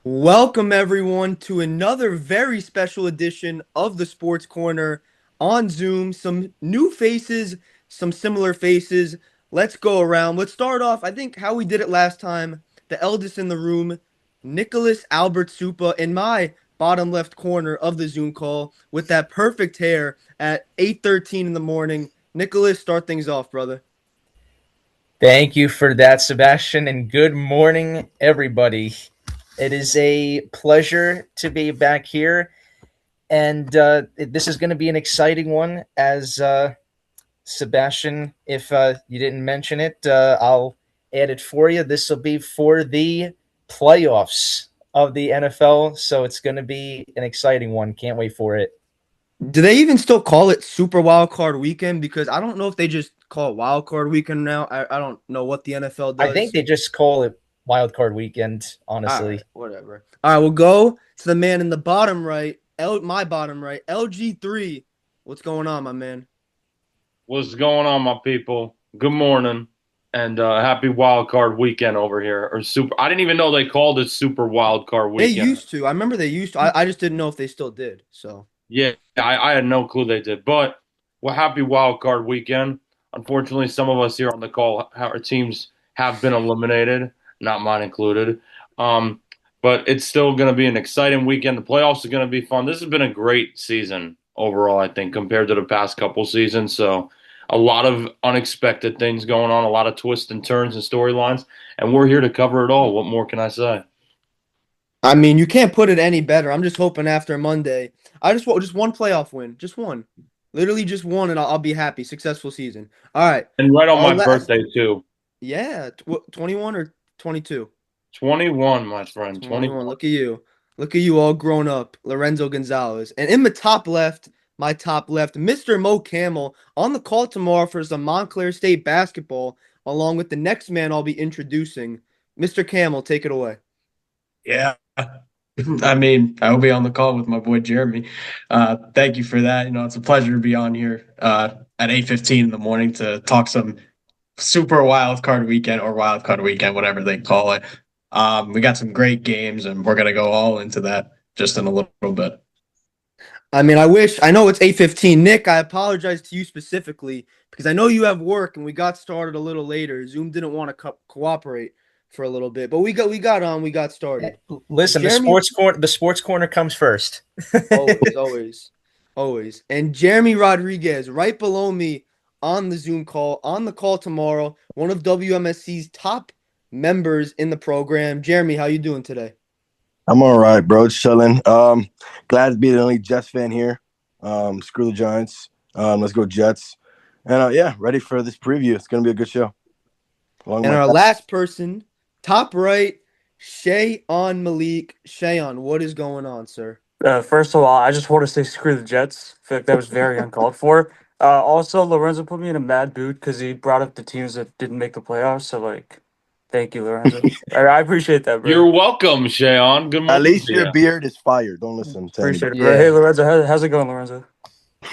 Welcome, everyone, to another very special edition of the Sports Corner on Zoom. Some new faces, some similar faces. Let's go around. Let's start off, I think, how we did it last time. The eldest in the room, Nicholas Albert Supa, in my bottom left corner of the Zoom call with that perfect hair at 8:13 in the morning. Nicholas, start things off, brother. Thank you for that, Sebastian, and good morning, everybody. It is a pleasure to be back here, and this is going to be an exciting one. As Sebastian, if you didn't mention it, I'll add it for you. This will be for the playoffs of the NFL, so it's going to be an exciting one. Can't wait for it. Do they even still call it Super Wild Card Weekend? Because I don't know if they just call it Wild Card Weekend now. I don't know what the NFL I think does. they just call it Wild Card Weekend, All honestly. right, whatever. All right, we'll go to the man in the bottom right, my bottom right, LG3. What's going on, my man? What's going on, my people? Good morning and happy wild card weekend over here. Or super. I didn't even know they called it Super Wild Card They Weekend. used to. I remember they used to. I just didn't know if they still did. So, Yeah, I had no clue they did. But well, happy wild card weekend. Unfortunately, some of us here on the call, our teams have been eliminated, not mine included. Um, but it's still going to be an exciting weekend. The playoffs are going to be fun. This has been a great season overall, I think, compared to the past couple seasons. So a lot of unexpected things going on, a lot of twists and turns and storylines, and we're here to cover it all. What more can I say? I mean, you can't put it any better. I'm just hoping after Monday, I just want just one playoff win, just one, literally just one, and I'll be happy. Successful season. All right, And right on our my last, birthday too. yeah, 21 or 22. 21, my friend. 21. 21. Look at you. Look at you all grown up, Lorenzo Gonzalez. And in the top left, my top left, Mr. Mo Camel on the call tomorrow for some Montclair State basketball, along with the next man I'll be introducing. Mr. Camel, take it away. Yeah. I will be on the call with my boy Jeremy. Thank you for that. It's a pleasure to be on here at 8:15 in the morning to talk some super wild card weekend or wild card weekend, whatever they call it. We got some great games, and we're gonna go all into that just in a little bit. I mean, I know it's 8:15. Nick, I apologize to you specifically because I know you have work and we got started a little later. Zoom didn't want to cooperate for a little bit, but we got started. Listen, Jeremy, the sports corner comes first. always, always, always. And Jeremy Rodriguez, right below me on the Zoom call, on the call tomorrow, one of WMSC's top members in the program. Jeremy, how you doing today? I'm all right, bro. Chilling. Glad to be the only Jets fan here. Screw the Giants. Let's go Jets. And yeah, ready for this preview. It's gonna be a good show. Along And my our last person, top right, Shayan Malik. Shayan, what is going on, sir? First of all, I just want to say screw the Jets. I feel like that was very uncalled for. Also, Lorenzo put me in a mad mood because he brought up the teams that didn't make the playoffs. So, thank you, Lorenzo. I appreciate that, bro. You're welcome, Shayon. Good At morning least to your you. beard is fire. Don't listen to Appreciate anybody. it, bro. Hey, Yeah. Lorenzo, how's it going, Lorenzo?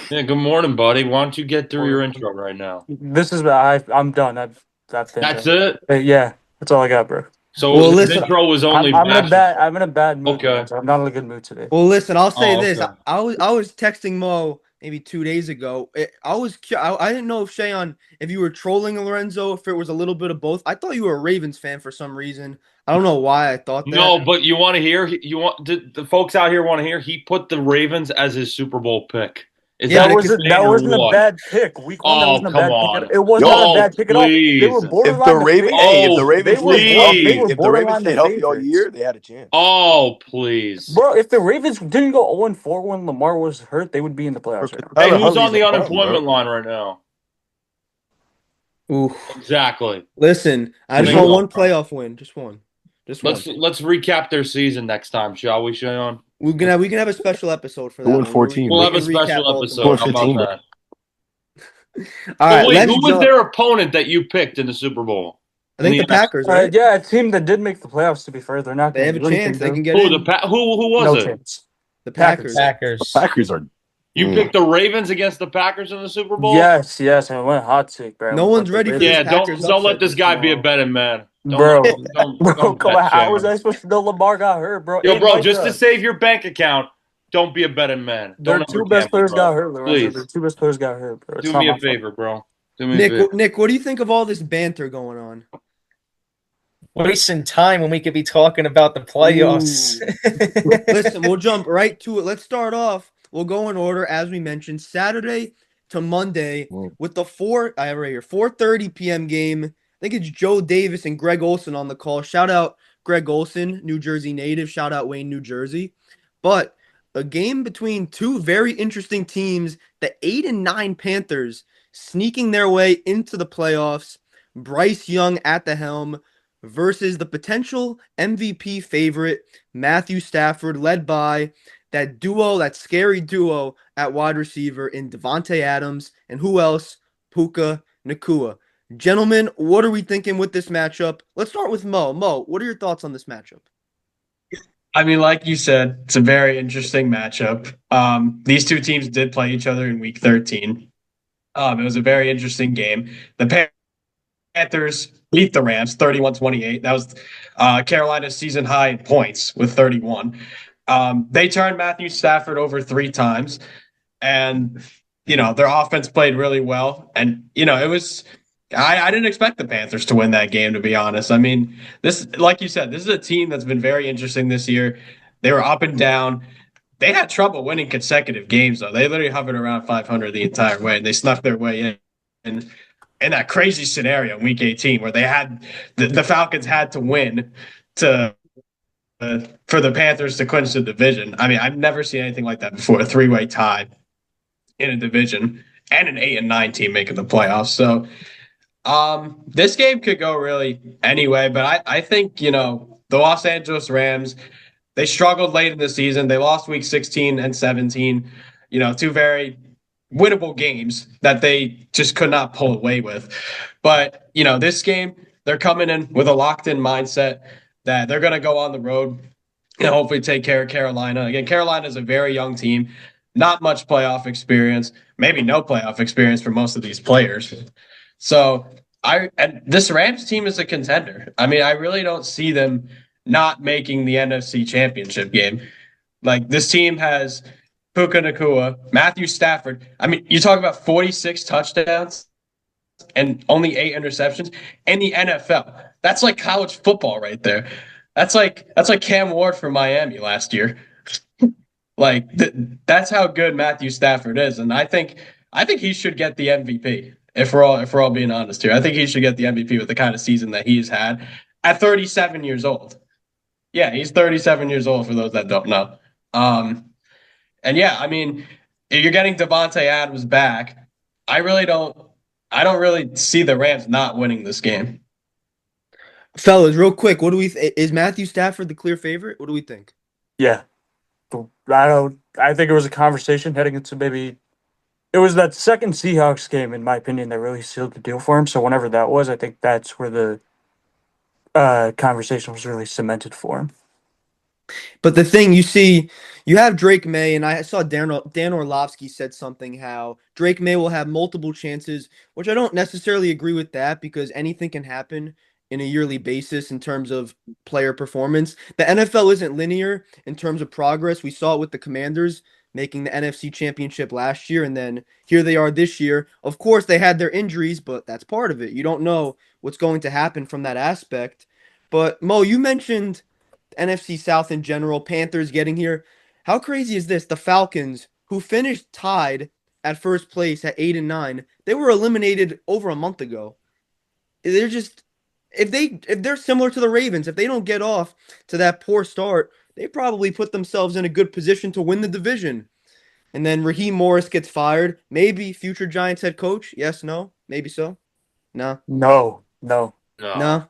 Yeah, good morning, buddy. Why don't you get through your intro right now? I'm done. That's That's fantastic. it? Yeah, that's all I got, bro. So Well, his listen. intro was only I'm in a bad mood, Okay. Lorenzo. I'm not in a good mood today. Well, listen. I'll say Oh, this. okay. I was texting Mo maybe 2 days ago. I didn't know if Shayan, if you were trolling Lorenzo, if it was a little bit of both. I thought you were a Ravens fan for some reason. I don't know why I thought that. No, but you want to hear? You want the folks out here want to hear? He put the Ravens as his Super Bowl pick. Is Yeah, that because That insane or wasn't a what? bad pick. Week 1, that Oh, wasn't a come bad pick. on. It was not a Yo, Oh, bad pick at all. They were please. if the borderline the Raven, hey, if favorites. the Oh, Ravens stayed They healthy, were please. if the Ravens borderline the stayed healthy all favorites. year, they had a chance. Oh, please. Bro, if the Ravens didn't go 0-4 when Lamar was hurt, they would be in the playoffs right now. Hey, Tyler who's Huntley's on a the bum, bro. unemployment line right now? ooh, Exactly. listen. I just Think want Who? one about it. playoff win. Just one. Just one. Let's recap their season next time, shall we, Shayon? We can have a special episode for Who that won one where we 14, We'll we bro? have a can recap special Who won episode. Baltimore. How about 15, bro? that? All So right, wait, let's who was jump. their opponent that you picked in the Super Bowl I in think the the NFC? Packers, right? Yeah, a team that did make the playoffs, to be fair, they're not They going have to a do anything, chance. They though. can get Who the in. pa- who was No it? chance. The Packers. Packers. The Packers. Packers are. You picked the Ravens against the Packers in the Super Bowl? Yes, I went hot take, bro. No one's But the ready for this Ravens. Yeah, Packers don't let upset this this guy be a tomorrow. betting man. Bro, bro, don't come bet on. How was Shayan. I supposed to know Lamar got hurt, bro? Yo, And bro, just to Micah. save your bank account, don't be a betting man. Their Don't ever two best gamble, players got bro. hurt, Lorenzo. Their Please two best players got hurt, bro. do It's not me a my fault. favor, bro. Do me a favor. Nick, what do you think of all this banter going on? Wasting time when we could be talking about the playoffs. Ooh. Listen, we'll jump right to it. Let's start off. We'll go in order as we mentioned, Saturday to Monday Mm. with the I have it right here, 4:30 p.m. game. I think it's Joe Davis and Greg Olson on the call. Shout out Greg Olson, New Jersey native. Shout out Wayne, New Jersey. But a game between two very interesting teams, the 8-9 Panthers sneaking their way into the playoffs. Bryce Young at the helm versus the potential MVP favorite, Matthew Stafford, led by that duo, that scary duo at wide receiver in Devontae Adams and who else? Puka Nakua. Gentlemen, what are we thinking with this matchup? Let's start with Mo. Mo, what are your thoughts on this matchup? I mean, like you said, it's a very interesting matchup. These two teams did play each other in week 13. It was a very interesting game. The Panthers beat the Rams 31-28. That was Carolina's season high in points with 31. They turned Matthew Stafford over 3 times, and their offense played really well. And it was I didn't expect the Panthers to win that game, to be honest. I mean, this, like you said, this is a team that's been very interesting this year. They were up and down. They had trouble winning consecutive games, though. They literally hovered around 500 the entire way, and they snuck their way in. And in that crazy scenario in Week 18, where they had the Falcons had to win to for the Panthers to clinch the division. I mean, I've never seen anything like that before. A three-way tie in a division and an 8-9 team making the playoffs. So this game could go really anyway, but I think, the Los Angeles Rams, they struggled late in the season. They lost week 16 and 17, two very winnable games that they just could not pull away with. But, this game, they're coming in with a locked in mindset that they're going to go on the road and hopefully take care of Carolina. Again, Carolina is a very young team, not much playoff experience, maybe no playoff experience for most of these players. So and this Rams team is a contender. I mean, I really don't see them not making the NFC Championship game. Like, this team has Puka Nakua, Matthew Stafford. I mean, you talk about 46 touchdowns and only 8 interceptions in the NFL. That's like college football right there. That's like Cam Ward for Miami last year. Like, that's how good Matthew Stafford is, and I think he should get the MVP. If we're all being honest here, I think he should get the MVP with the kind of season that he's had at 37 years old. Yeah, he's 37 years old for those that don't know. And yeah, I mean, if you're getting Devontae Adams back, I really don't I don't really see the Rams not winning this game. Fellas, real quick, what do we is Matthew Stafford the clear favorite? What do we think? Yeah. I don't. I think it was a conversation heading into maybe. It was that second Seahawks game, in my opinion, that really sealed the deal for him. So whenever that was, I think that's where the conversation was really cemented for him. But the thing you see, you have Drake May, and I saw Dan Orlovsky said something how Drake May will have multiple chances, which I don't necessarily agree with that because anything can happen in a yearly basis in terms of player performance. The NFL isn't linear in terms of progress. We saw it with the Commanders making the NFC Championship last year, and then here they are this year. Of course, they had their injuries, but that's part of it. You don't know what's going to happen from that aspect. But Mo, you mentioned NFC South in general, Panthers getting here. How crazy is this? The Falcons, who finished tied at first place at 8-9, they were eliminated over a month ago. They're just if they're similar to the Ravens, if they don't get off to that poor start, they probably put themselves in a good position to win the division. And then Raheem Morris gets fired. Maybe future Giants head coach. Yes, no, maybe so. No, No, no, No. no.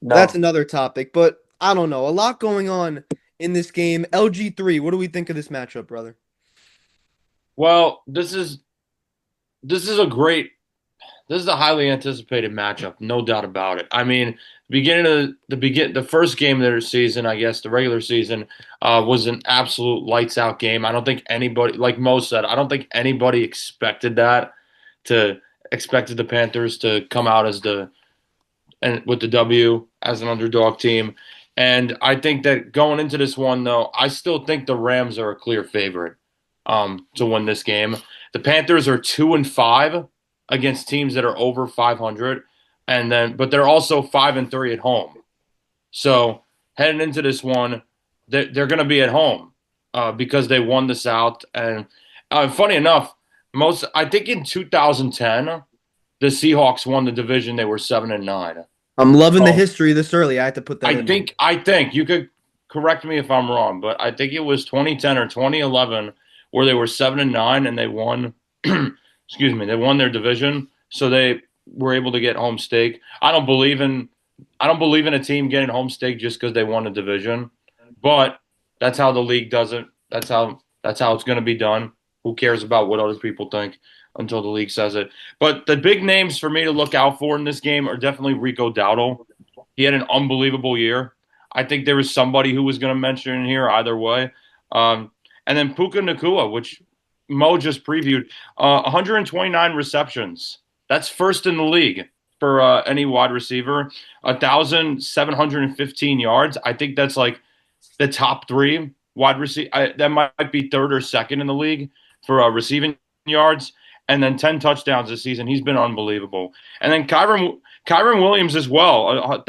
That's no. another topic, but I don't know. A lot going on in this game. LG3, what do we think of this matchup, brother? Well, this is a highly anticipated matchup, no doubt about it. I mean, the first game of their season, I guess the regular season, was an absolute lights out game. I don't think anybody, like Mo said, I don't think anybody expected the Panthers to come out as with the W. as an underdog team. And I think that going into this one, though, I still think the Rams are a clear favorite to win this game. The Panthers are 2-5 against teams that are over 500, but they're also 5-3 at home. So heading into this one, they're going to be at home because they won the South. And funny enough, I think in 2010, the Seahawks won the division. They were 7-9. I'm loving the Oh, history this early. I had to put that in there. I think you could correct me if I'm wrong, but I think it was 2010 or 2011 where they were 7-9 and they won. Excuse me, they won their division, so they were able to get home stake. I don't believe in a team getting home stake just because they won a division, but that's how the league does it. That's how it's going to be done. Who cares about what other people think until the league says it? But the big names for me to look out for in this game are definitely Rico Dowdle. He had an unbelievable year. I think there was somebody who was going to mention in here either way. And then Puka Nacua, which Mo just previewed, 129 receptions. That's first in the league for any wide receiver. 1,715 yards. I think that's like the top three wide receiver. That might be third or second in the league for receiving yards. And then 10 touchdowns this season. He's been unbelievable. And then Kyron Williams as well,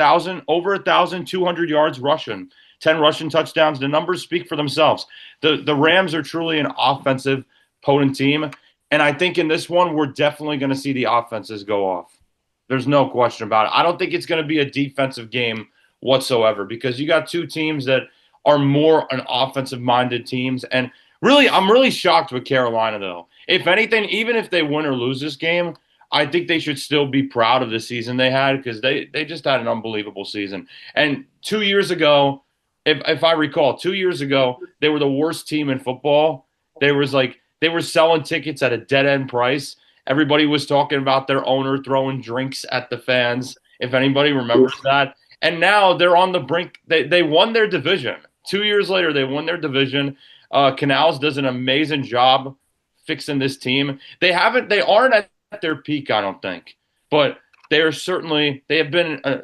over 1,200 yards rushing, 10 rushing touchdowns. The numbers speak for themselves. The Rams are truly an offensive potent team, and I think in this one we're definitely going to see the offenses go off. There's no question about it. I don't think it's going to be a defensive game whatsoever because you got two teams that are more an offensive-minded teams, and really, I'm really shocked with Carolina though. If anything, even if they win or lose this game, I think they should still be proud of the season they had because they just had an unbelievable season. And 2 years ago, if I recall, 2 years ago, they were the worst team in football. They were selling tickets at a dead end price. Everybody was talking about their owner throwing drinks at the fans, if anybody remembers that. And now they're on the brink. They won their division. 2 years later, they won their division. Canals does an amazing job fixing this team. They aren't at their peak, I don't think, but they have been a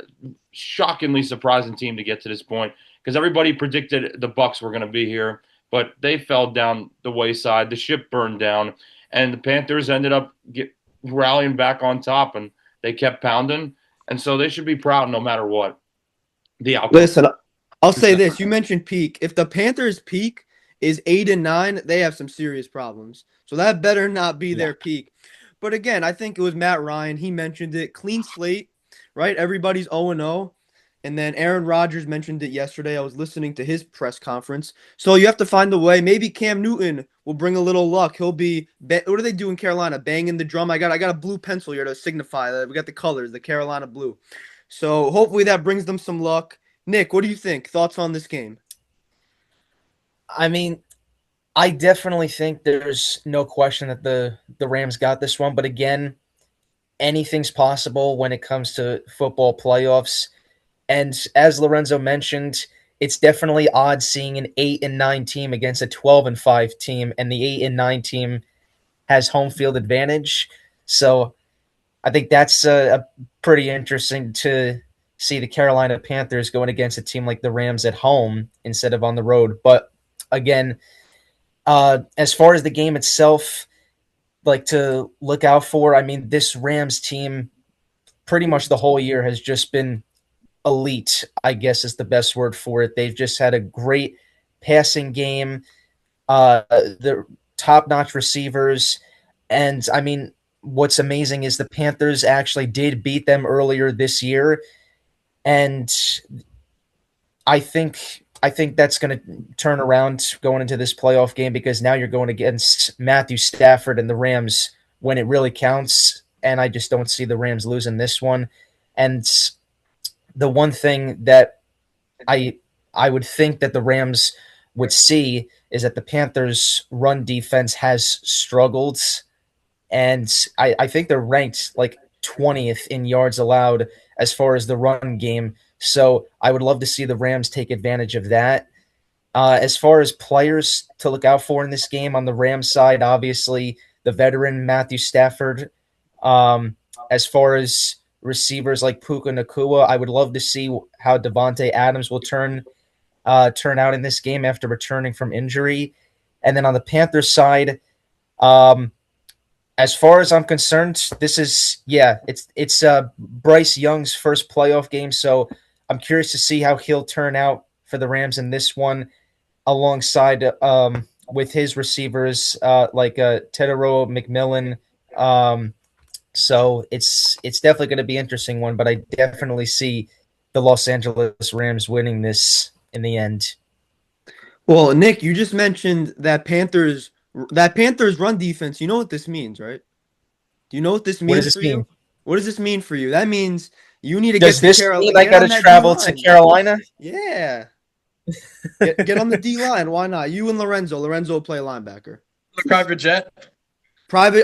shockingly surprising team to get to this point because everybody predicted the Bucks were going to be here, but they fell down the wayside. The ship burned down, and the Panthers ended up rallying back on top, and they kept pounding, and so they should be proud no matter what the outcome. Listen, I'll say this. You mentioned peak. If the Panthers' peak is 8-9, they have some serious problems. So that better not be their peak. But again, I think it was Matt Ryan. He mentioned it. Clean slate, right? Everybody's 0-0. And then Aaron Rodgers mentioned it yesterday. I was listening to his press conference. So you have to find a way. Maybe Cam Newton will bring a little luck. He'll be what do they do in Carolina? Banging the drum. I got a blue pencil here to signify that we got the colors, the Carolina blue. So hopefully that brings them some luck. Nick, what do you think? Thoughts on this game? I mean, I definitely think there's no question that the Rams got this one. But again, anything's possible when it comes to football playoffs. And as Lorenzo mentioned, it's definitely odd seeing an 8-9 team against a 12-5 team, and the 8-9 team has home field advantage. So I think that's a pretty interesting to see the Carolina Panthers going against a team like the Rams at home instead of on the road. But again, as far as the game itself, like to look out for, I mean, this Rams team pretty much the whole year has just been elite, I guess is the best word for it. They've just had a great passing game, the top-notch receivers, and I mean, what's amazing is the Panthers actually did beat them earlier this year, and I think that's going to turn around going into this playoff game because now you're going against Matthew Stafford and the Rams when it really counts, and I just don't see the Rams losing this one. And the one thing that I would think that the Rams would see is that the Panthers' run defense has struggled, and I think they're ranked like 20th in yards allowed as far as the run game. So I would love to see the Rams take advantage of that. As far as players to look out for in this game on the Rams side, obviously the veteran Matthew Stafford. As far as receivers like Puka Nakua. I would love to see how Devontae Adams will turn out in this game after returning from injury. And then on the Panthers side, um, as far as I'm concerned, this is it's Bryce Young's first playoff game, so I'm curious to see how he'll turn out for the Rams in this one, alongside with his receivers like Tedero McMillan. So it's definitely going to be an interesting one, but I definitely see the Los Angeles Rams winning this in the end. Well, Nick, you just mentioned that Panthers run defense. You know what this means, right? Do you know what this What does means this for mean? you? What does this mean for you? That means you need to get Does to this Carol, mean I get got to on that D travel to line. Carolina? Yeah, get on the D line. Why not? You and Lorenzo. Lorenzo will play linebacker. Private jet.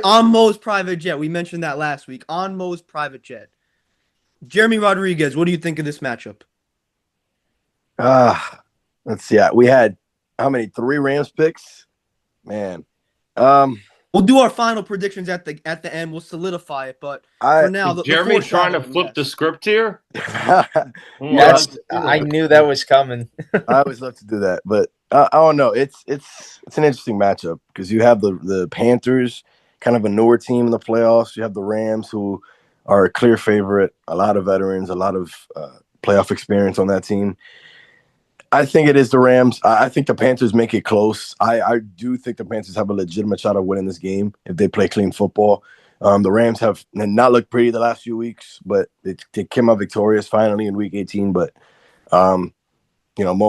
On Mo's private jet. We mentioned that last week. On Mo's private jet. Jeremy Rodriguez, what do you think of this matchup? Let's see. We had how many? 3 Rams picks? Man. Um, We'll do our final predictions at the end. We'll solidify it, but I for now, the Jeremy trying to foreshadowing, flip the yes. script here. Yeah, I knew that was coming. I always love to do that, but I don't know. It's an interesting matchup because you have the Panthers, kind of a newer team in the playoffs. You have the Rams, who are a clear favorite. A lot of veterans, a lot of playoff experience on that team. I think it is the Rams. I think the Panthers make it close. I do think the Panthers have a legitimate shot of winning this game if they play clean football. The Rams have not looked pretty the last few weeks, but they came out victorious finally in Week 18. But Mo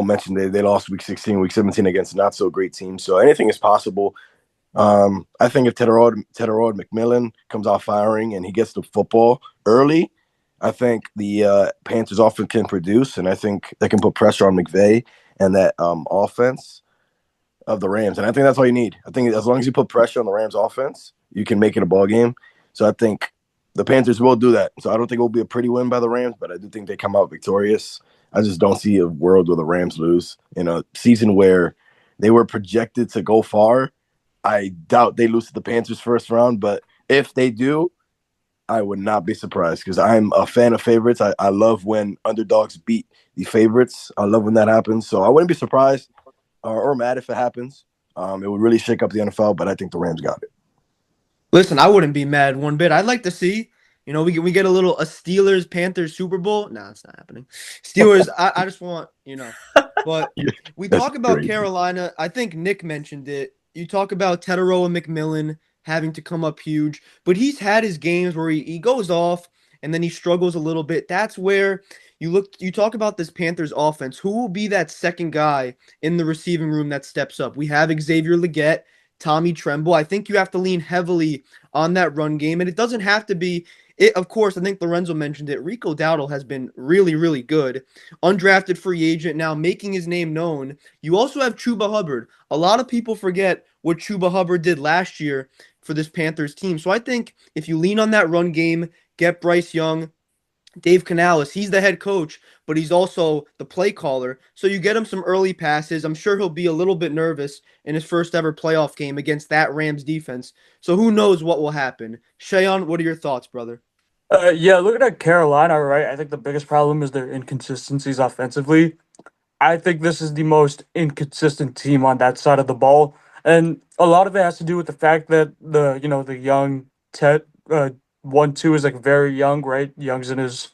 mentioned they lost Week 16, Week 17 against not so great teams. So anything is possible. I think if Tedero McMillan comes out firing and he gets the football early, I think the Panthers often can produce, and I think they can put pressure on McVay and that offense of the Rams. And I think that's all you need. I think as long as you put pressure on the Rams offense, you can make it a ball game. So I think the Panthers will do that. So I don't think it will be a pretty win by the Rams, but I do think they come out victorious. I just don't see a world where the Rams lose in a season where they were projected to go far. I doubt they lose to the Panthers first round, but if they do, I would not be surprised because I'm a fan of favorites. I love when underdogs beat the favorites. I love when that happens. So I wouldn't be surprised or mad if it happens. It would really shake up the NFL, but I think the Rams got it. Listen, I wouldn't be mad one bit. I'd like to see, we get a Steelers Panthers Super Bowl. Nah, it's not happening. Steelers, I just want, but we That's talk about crazy. Carolina. I think Nick mentioned it. You talk about Tedero and McMillan having to come up huge, but he's had his games where he goes off and then he struggles a little bit. That's where you talk about this Panthers offense. Who will be that second guy in the receiving room that steps up? We have Xavier Legette, Tommy Tremble. I think you have to lean heavily on that run game, and it doesn't have to be it. Of course, I think Lorenzo mentioned it. Rico Dowdle has been really, really good. Undrafted free agent now making his name known. You also have Chuba Hubbard. A lot of people forget what Chuba Hubbard did last year for this Panthers team. So I think if you lean on that run game, get Bryce Young, Dave Canales, he's the head coach, but he's also the play caller. So you get him some early passes. I'm sure he'll be a little bit nervous in his first ever playoff game against that Rams defense. So who knows what will happen. Shayan, what are your thoughts, brother? Yeah, looking at Carolina, right? I think the biggest problem is their inconsistencies offensively. I think this is the most inconsistent team on that side of the ball, and a lot of it has to do with the fact that the young Tet 1-2 is like very young, right? Young's in his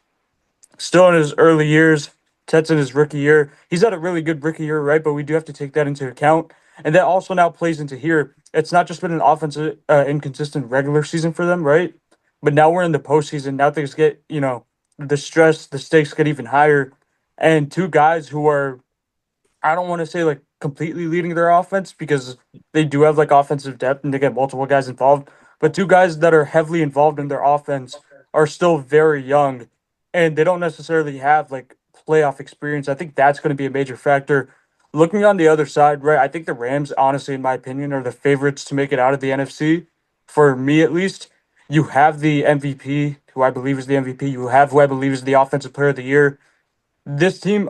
still in his early years. Tet's in his rookie year. He's had a really good rookie year, right? But we do have to take that into account, and that also now plays into here. It's not just been an offensive inconsistent regular season for them, right? But now we're in the postseason. Now things get the stress, the stakes get even higher, and two guys who are I don't want to say like completely leading their offense because they do have like offensive depth and they get multiple guys involved. But two guys that are heavily involved in their offense are still very young and they don't necessarily have like playoff experience. I think that's going to be a major factor. Looking on the other side, right? I think the Rams, honestly, in my opinion, are the favorites to make it out of the NFC. For me, at least, you have the MVP, who I believe is the MVP. You have who I believe is the Offensive Player of the Year. This team's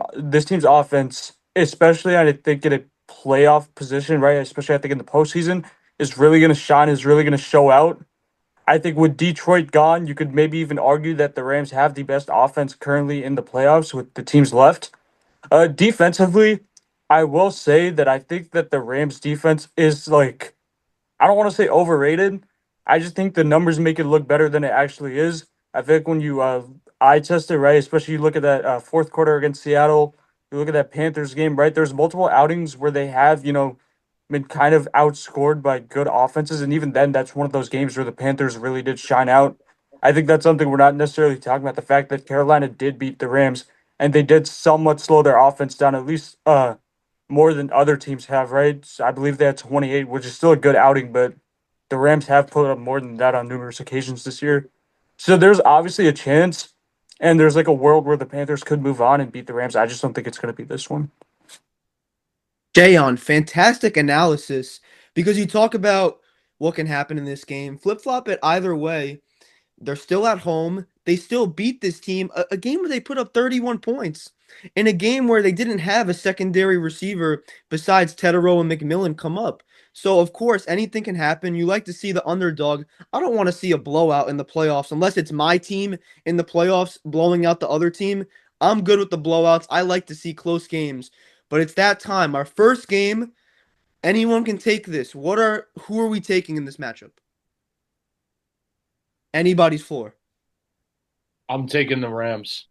offense, especially I think in a playoff position, right? Especially I think in the postseason, is really going to shine. Is really going to show out. I think with Detroit gone, you could maybe even argue that the Rams have the best offense currently in the playoffs with the teams left. Defensively, I will say that I think that the Rams defense is like, I don't want to say overrated. I just think the numbers make it look better than it actually is. I think when you eye test it, right, especially you look at that fourth quarter against Seattle, you look at that Panthers game, right? There's multiple outings where they have, been kind of outscored by good offenses. And even then, that's one of those games where the Panthers really did shine out. I think that's something we're not necessarily talking about. The fact that Carolina did beat the Rams and they did somewhat slow their offense down, at least more than other teams have, right? So I believe they had 28, which is still a good outing, but the Rams have put up more than that on numerous occasions this year. So there's obviously a chance, and there's like a world where the Panthers could move on and beat the Rams. I just don't think it's going to be this one. Shayan, fantastic analysis because you talk about what can happen in this game. Flip flop it either way. They're still at home. They still beat this team. A game where they put up 31 points. In a game where they didn't have a secondary receiver besides Tedero and McMillan come up. So, of course, anything can happen. You like to see the underdog. I don't want to see a blowout in the playoffs unless it's my team in the playoffs blowing out the other team. I'm good with the blowouts. I like to see close games. But it's that time. Our first game, anyone can take this. Who are we taking in this matchup? Anybody's floor. I'm taking the Rams.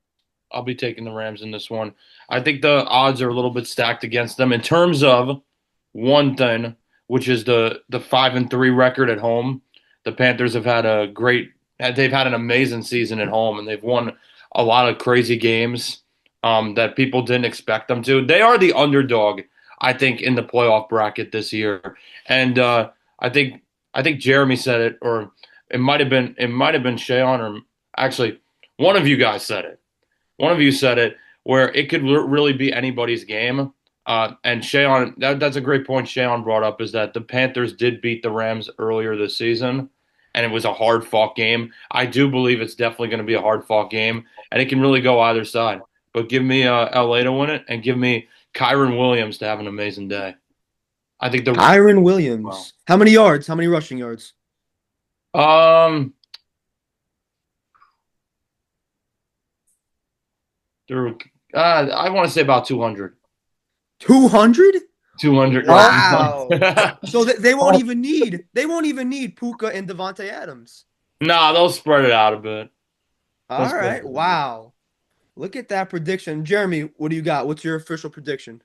I'll be taking the Rams in this one. I think the odds are a little bit stacked against them in terms of one thing, which is the 5-3 record at home. The Panthers have had they've had an amazing season at home, and they've won a lot of crazy games that people didn't expect them to. They are the underdog, I think, in the playoff bracket this year, and I think Jeremy said it, or it might have been Shayan, or actually one of you guys said it. One of you said it where it could really be anybody's game. And Shayan, that's a great point Shayan brought up is that the Panthers did beat the Rams earlier this season, and it was a hard fought game. I do believe it's definitely going to be a hard fought game, and it can really go either side. But give me LA to win it, and give me Kyron Williams to have an amazing day. I think the Kyron well, Williams. How many yards? How many rushing yards? um, there, I want to say about 200. 200? 200 rushing Wow. yards. So they won't even need Puka and Devontae Adams. Nah, they'll spread it out a bit. They'll All spread right. it out a bit. Wow. Look at that prediction. Jeremy, what do you got? What's your official prediction?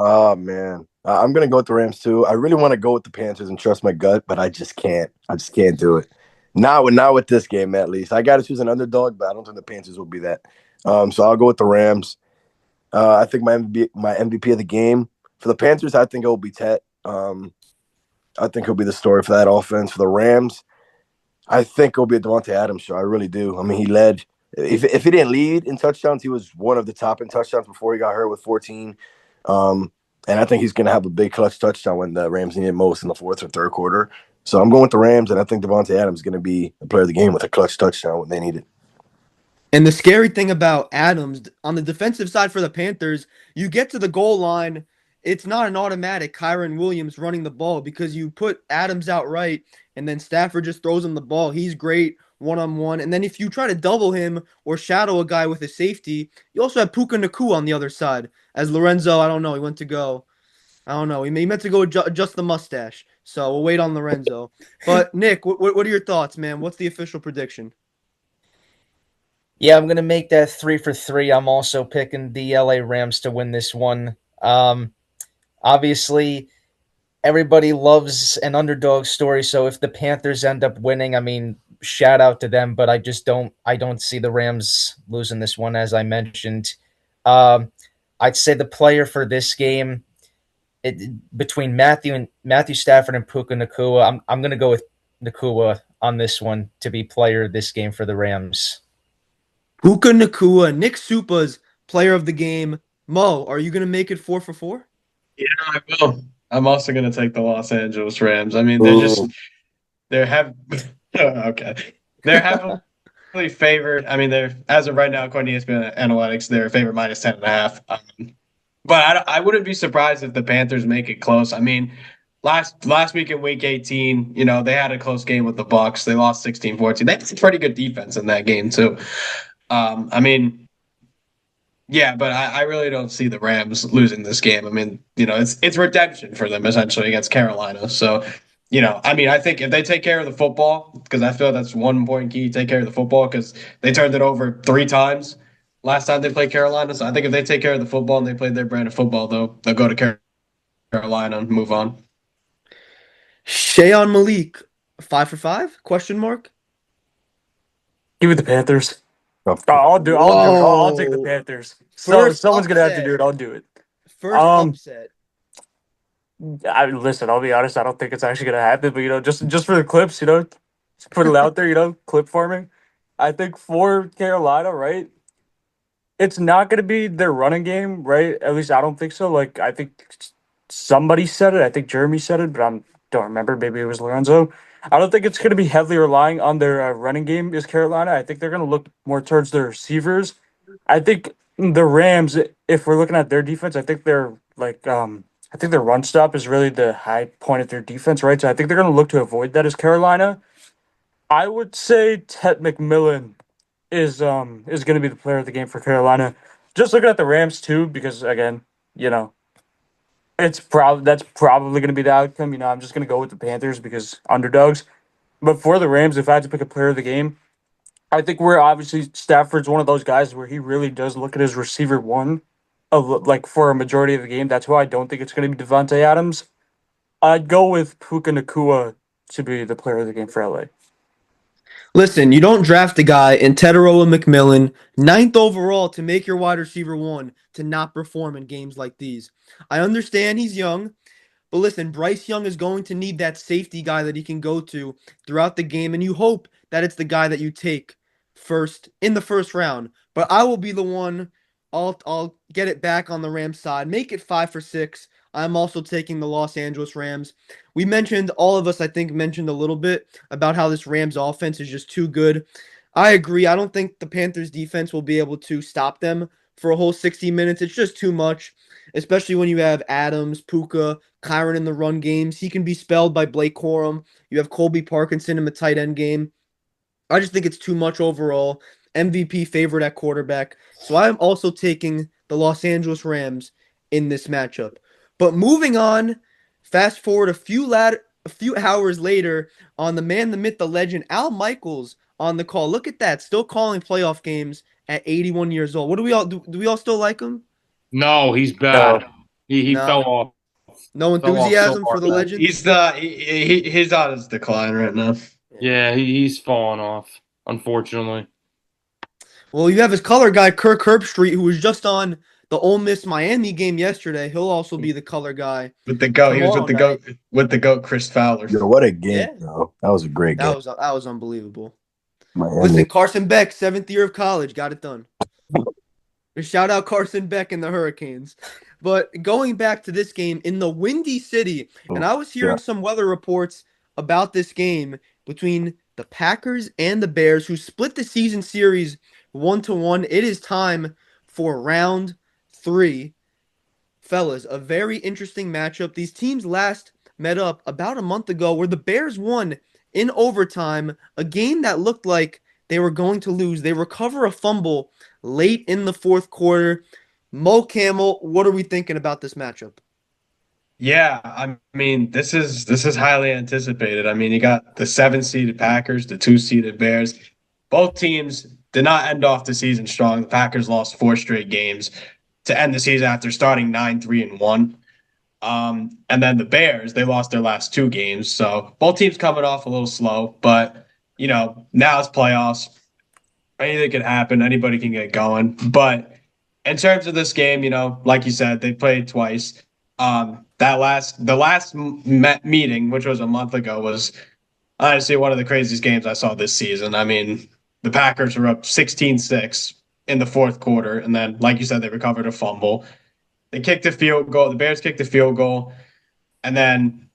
Oh man, I'm gonna go with the Rams too. I really want to go with the Panthers and trust my gut, but I just can't. I just can't do it. Not with this game at least. I got to choose an underdog, but I don't think the Panthers will be that. So I'll go with the Rams. I think my MVP of the game for the Panthers, I think it will be Tet. I think he'll be the story for that offense. For the Rams, I think it'll be a Devontae Adams show. I really do. I mean, he led. If he didn't lead in touchdowns, he was one of the top in touchdowns before he got hurt with 14. And I think he's going to have a big clutch touchdown when the Rams need it most in the fourth or third quarter. So I'm going with the Rams, and I think Devontae Adams is going to be the player of the game with a clutch touchdown when they need it. And the scary thing about Adams on the defensive side for the Panthers, you get to the goal line, it's not an automatic Kyron Williams running the ball because you put Adams out right and then Stafford just throws him the ball. He's great one-on-one. And then if you try to double him or shadow a guy with a safety, you also have Puka Nakua on the other side. As Lorenzo, I don't know, he went to go. I don't know. He meant to go adjust the mustache. So we'll wait on Lorenzo. But Nick, what are your thoughts, man? What's the official prediction? Yeah, I'm gonna make that 3 for 3. I'm also picking the LA Rams to win this one. Obviously, everybody loves an underdog story. So if the Panthers end up winning, I mean, shout out to them. But I don't see the Rams losing this one, as I mentioned. Um, I'd say the player for this game, between Matthew Stafford and Puka Nakua, I'm gonna go with Nakua on this one to be player of this game for the Rams. Puka Nakua, Nick Supa's player of the game. Mo, are you going to make it 4 for 4? Yeah, I will. I'm also going to take the Los Angeles Rams. I mean, Ooh. they're have okay. They're heavily favored. I mean, they're as of right now, according to ESPN Analytics, they're favored -10.5. But I wouldn't be surprised if the Panthers make it close. I mean, last week in week 18, they had a close game with the Bucks. They lost 16-14. They had some pretty good defense in that game too. I mean, yeah, but I really don't see the Rams losing this game. I mean, it's redemption for them essentially against Carolina. So, I mean, I think if they take care of the football, because I feel that's one important key, take care of the football, because they turned it over 3 times last time they played Carolina. So I think if they take care of the football and they played their brand of football, they'll go to Carolina and move on. Shayan Malik, 5 for 5? Question mark. Give it the Panthers. Of I'll take the Whoa. Panthers. So if First someone's gonna have to do upset. it, I'll do it. First Um, upset. listen. I'll be honest. I don't think it's actually gonna happen. But just for the clips, just put it out there. Clip forming. I think for Carolina, right? It's not gonna be their running game, right? At least I don't think so. Like I think somebody said it. I think Jeremy said it, but I don't remember. Maybe it was Lorenzo. I don't think it's going to be heavily relying on their running game. Is Carolina? I think they're going to look more towards their receivers. I think the Rams, if we're looking at their defense, I think they're like I think their run stop is really the high point of their defense, right? So I think they're going to look to avoid that as Carolina. I would say Ted McMillan is going to be the player of the game for Carolina. Just looking at the Rams too, because again, you know that's probably going to be the outcome. I'm just going to go with the Panthers because underdogs. But for the Rams, if I had to pick a player of the game, I think we're obviously Stafford's one of those guys where he really does look at his receiver one, like for a majority of the game. That's why I don't think it's going to be Devontae Adams. I'd go with Puka Nakua to be the player of the game for LA. Listen, you don't draft a guy in Teteroa McMillan, ninth overall, to make your wide receiver one to not perform in games like these. I understand he's young, but listen, Bryce Young is going to need that safety guy that he can go to throughout the game, and you hope that it's the guy that you take first in the first round. But I will be the one. I'll get it back on the Rams side. Make it 5 for 6. I'm also taking the Los Angeles Rams. We mentioned, all of us, I think, mentioned a little bit about how this Rams offense is just too good. I agree. I don't think the Panthers defense will be able to stop them for a whole 60 minutes. It's just too much, especially when you have Adams, Puka, Kyron in the run games. He can be spelled by Blake Corum. You have Colby Parkinson in the tight end game. I just think it's too much overall. MVP favorite at quarterback. So I'm also taking the Los Angeles Rams in this matchup. But moving on, fast forward a few hours later on the man, the myth, the legend, Al Michaels on the call. Look at that, still calling playoff games at 81 years old. What do we all do? Do we all still like him? No, he's bad. No, He fell No, off. no Fell off so enthusiasm for hard. the legend. He's on his decline right now. Yeah, he's fallen off, unfortunately. Well, you have his color guy, Kirk Herbstreit, who was just on the Ole Miss Miami game yesterday. He'll also be the color guy With the goat, he was tomorrow night. with the goat, Chris Fowler. Yo, what a game, Yeah, though. That was a great game. that was unbelievable. Miami. Listen, Carson Beck, 7th year of college, got it done. Shout out Carson Beck and the Hurricanes. But going back to this game in the Windy City, and I was hearing Yeah. some weather reports about this game between the Packers and the Bears, who split the season series 1-1. It is time for round 3. Fellas, a very interesting matchup. These teams last met up about a month ago where the Bears won in overtime, a game that looked like they were going to lose. They recover a fumble late in the fourth quarter. Mo Camel, what are we thinking about this matchup? Yeah, I mean, this is highly anticipated. I mean, you got the 7 seeded Packers, the 2 seeded Bears. Both teams did not end off the season strong. The Packers lost 4 straight games to end the season after starting 9-3-1. And then the Bears, they lost their last 2 games. So both teams coming off a little slow, but now it's playoffs. Anything can happen. Anybody can get going. But in terms of this game, like you said, they played twice. The last meeting, which was a month ago, was honestly one of the craziest games I saw this season. I mean, the Packers were up 16-6 in the fourth quarter, and then, like you said, they recovered a fumble. They kicked a field goal. The Bears kicked a field goal, and then,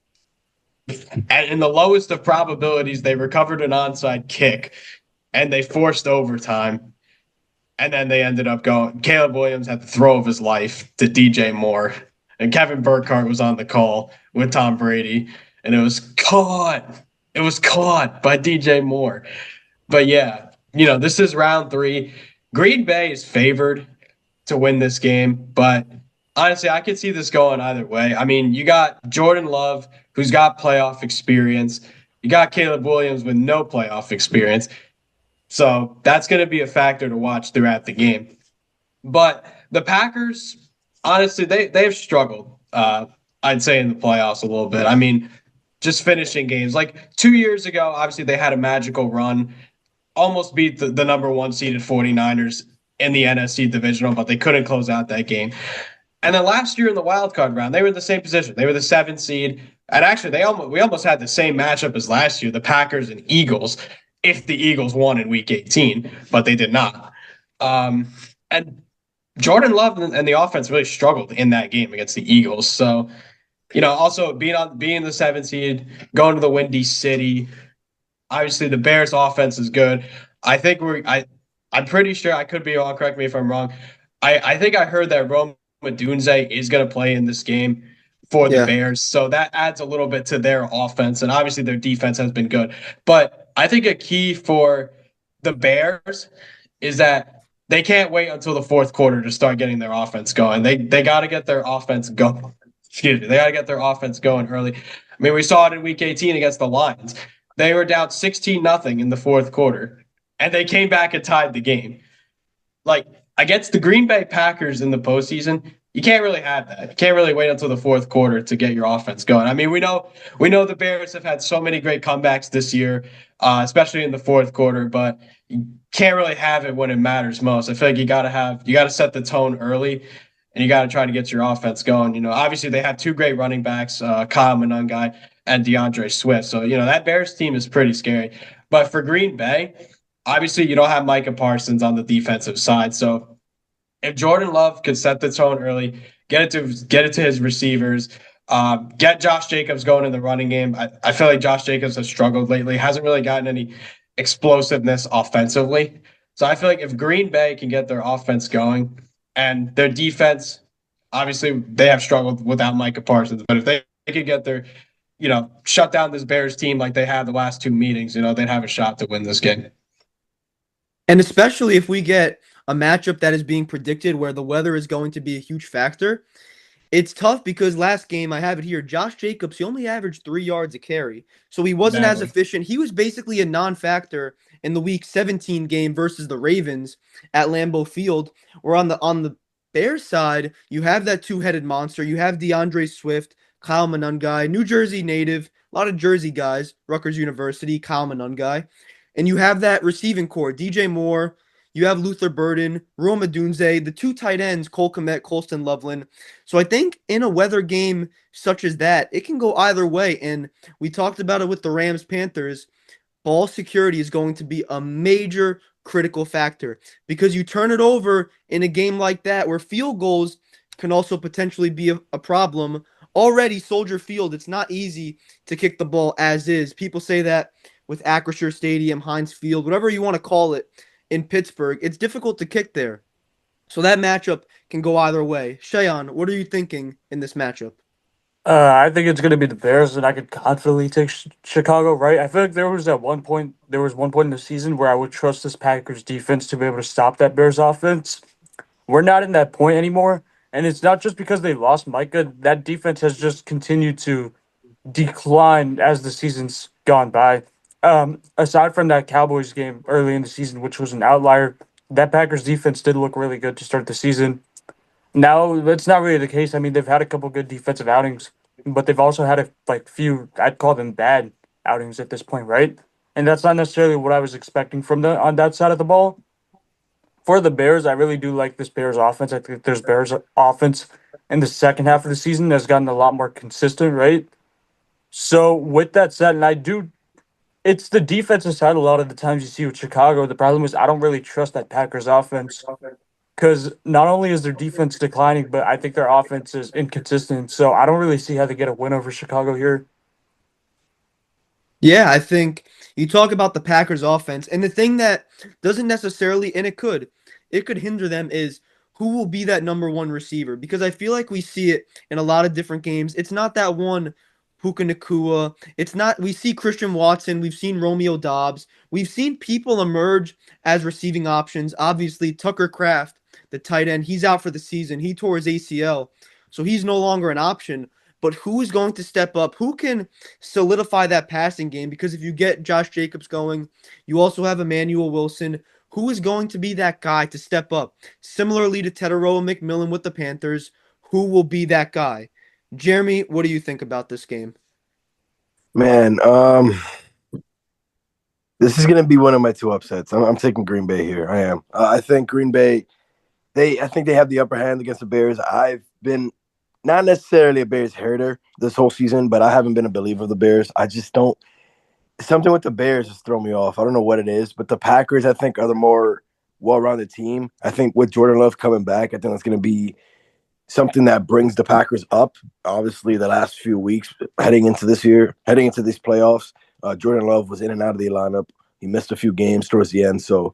in the lowest of probabilities, they recovered an onside kick, and they forced overtime. And then they ended up going. Caleb Williams had the throw of his life to DJ Moore, and Kevin Burkhardt was on the call with Tom Brady, and it was caught. It was caught by DJ Moore. But yeah, this is round three. Green Bay is favored to win this game, but honestly, I could see this going either way. I mean, you got Jordan Love, who's got playoff experience. You got Caleb Williams with no playoff experience. So that's going to be a factor to watch throughout the game. But the Packers, honestly, they've struggled. I'd say in the playoffs a little bit. I mean, just finishing games. Like 2 years ago, obviously they had a magical run, almost beat the number one seeded 49ers in the NFC divisional, but they couldn't close out that game. And then last year in the wild card round, they were in the same position. They were the seventh seed. And actually, we almost had the same matchup as last year, the Packers and Eagles, if the Eagles won in Week 18, but they did not. And Jordan Love and the offense really struggled in that game against the Eagles. So, also being the seventh seed, going to the Windy City. Obviously, the Bears' offense is good. I think I'm pretty sure, I could be wrong. Correct me if I'm wrong. I think I heard that Rome Odunze is going to play in this game for the Yeah. Bears. So that adds a little bit to their offense. And obviously their defense has been good. But I think a key for the Bears is that they can't wait until the fourth quarter to start getting their offense going. They got to get their offense going. Excuse me. They got to get their offense going early. I mean, we saw it in Week 18 against the Lions. They were down 16-0 in the fourth quarter, and they came back and tied the game. Like, against the Green Bay Packers in the postseason, you can't really have that. You can't really wait until the fourth quarter to get your offense going. I mean, we know the Bears have had so many great comebacks this year, especially in the fourth quarter, but you can't really have it when it matters most. I feel like you got to set the tone early, and you got to try to get your offense going. Obviously they have two great running backs, Kyle Monangai and DeAndre Swift. So, that Bears team is pretty scary. But for Green Bay, obviously you don't have Micah Parsons on the defensive side. So if Jordan Love could set the tone early, get it to his receivers, get Josh Jacobs going in the running game. I feel like Josh Jacobs has struggled lately, hasn't really gotten any explosiveness offensively. So I feel like if Green Bay can get their offense going and their defense, obviously they have struggled without Micah Parsons, but if they could get their, shut down this Bears team like they had the last two meetings, they'd have a shot to win this game. And especially if we get a matchup that is being predicted where the weather is going to be a huge factor. It's tough because last game, I have it here, Josh Jacobs, he only averaged 3 yards a carry. So he wasn't as efficient. He was basically a non-factor in the Week 17 game versus the Ravens at Lambeau Field. Where on the Bears side, you have that two-headed monster. You have DeAndre Swift, Kyle Monangai, New Jersey native, a lot of Jersey guys, Rutgers University, Kyle Monangai. And you have that receiving core, DJ Moore, you have Luther Burden, Rome Odunze, the two tight ends, Cole Kmet, Colston Loveland. So I think in a weather game such as that, it can go either way. And we talked about it with the Rams-Panthers. Ball security is going to be a major critical factor because you turn it over in a game like that where field goals can also potentially be a problem. Already, Soldier Field, it's not easy to kick the ball as is. People say that with Acrisure Stadium, Heinz Field, whatever you want to call it, in Pittsburgh, it's difficult to kick there. So that matchup can go either way. Shayan, what are you thinking in this matchup? I think it's going to be the Bears, and I could confidently take Chicago. Right? I feel like there was one point in the season where I would trust this Packers defense to be able to stop that Bears offense. We're not in that point anymore, and it's not just because they lost Micah. That defense has just continued to decline as the season's gone by. Aside from that Cowboys game early in the season, which was an outlier, that Packers defense did look really good to start the season. Now that's not really the case. I mean, they've had a couple good defensive outings, but they've also had a few, I'd call them bad outings at this point, right? And that's not necessarily what I was expecting from the on that side of the ball. For the Bears, I really do like this Bears offense. I think there's Bears offense in the second half of the season has gotten a lot more consistent, right? So with that said, and I do, it's the defensive side a lot of the times you see with Chicago. The problem is I don't really trust that Packers offense because not only is their defense declining, but I think their offense is inconsistent. So I don't really see how they get a win over Chicago here. Yeah, I think you talk about the Packers offense, and the thing that doesn't necessarily, and it could hinder them is who will be that number one receiver? Because I feel like we see it in a lot of different games. It's not that one Puka Nakua. It's not, we see Christian Watson. We've seen Romeo Dobbs. We've seen people emerge as receiving options. Obviously, Tucker Kraft, the tight end, he's out for the season. He tore his ACL, so he's no longer an option. But who is going to step up? Who can solidify that passing game? Because if you get Josh Jacobs going, you also have Emmanuel Wilson. Who is going to be that guy to step up? Similarly to Teteroa McMillan with the Panthers, who will be that guy? Jeremy, what do you think about this game? Man, this is gonna be one of my two upsets. I'm taking Green Bay here. I am. I think Green Bay. I think they have the upper hand against the Bears. I've been not necessarily a Bears hater this whole season, but I haven't been a believer of the Bears. I just don't. Something with the Bears has thrown me off. I don't know what it is, but the Packers, I think, are the more well-rounded team. I think with Jordan Love coming back, I think that's going to be something that brings the Packers up. Obviously, the last few weeks heading into this year, heading into these playoffs, Jordan Love was in and out of the lineup. He missed a few games towards the end, so